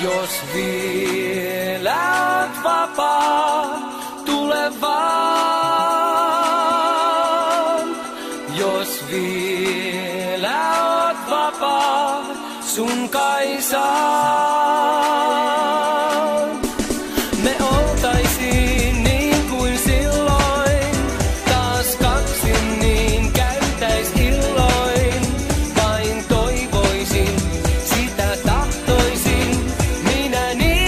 Jos vielä oot vapaa, tule vaan. Jos vielä oot vapaa, sun kai saan. Me oltaisiin niin kuin silloin, taas kaksin niin käytäis illoin. Vain toivoisin, sitä tahtoisin, minä niin.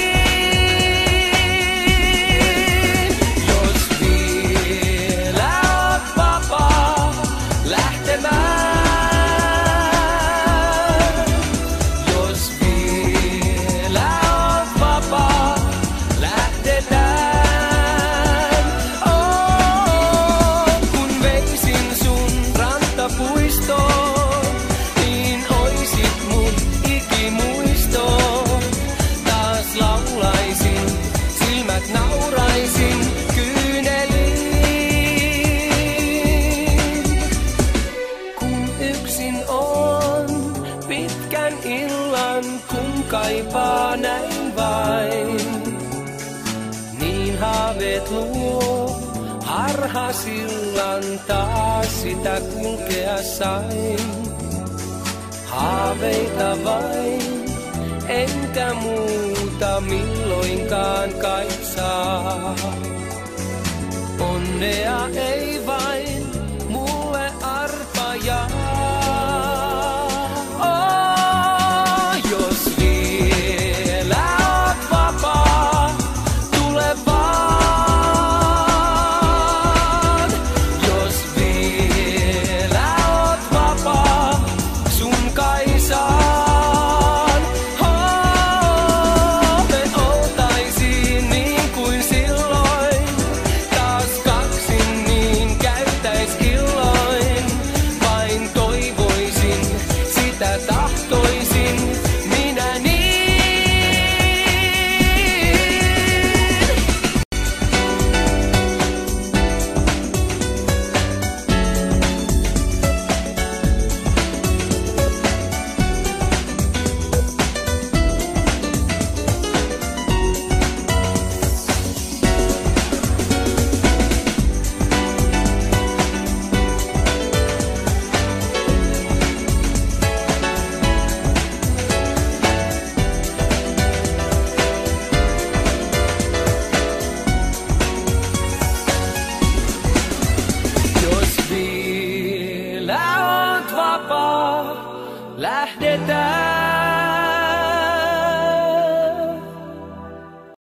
Jos vielä oot vapaa lähtemään. Jos vielä oot vapaa lähdetään. Oh, kun veisin sun rantapuistoon, niin oisit mun ikimuisto. Taas laulaisin, silmät nauraisin kyyneliin. Kun yksin on pitkän illan, kun kaipaa näin vain, niin haaveet luo harhasillan, taas sitä kulkea sain. Haaveita vain, enkä muuta milloinkaan kaipsaa. Onnea ei vain mulle arpajaa. Oh, jos vielä oot vapaa, tule vaan. Jos vielä oot vapaa, sun kai saan. Oh, me oltaisiin niin kuin silloin, taas kaksin niin käytäis illoin. Vain toivoisin, sitä tahtoisin, minä niin. Jos vielä oot vapaa, lähdetään.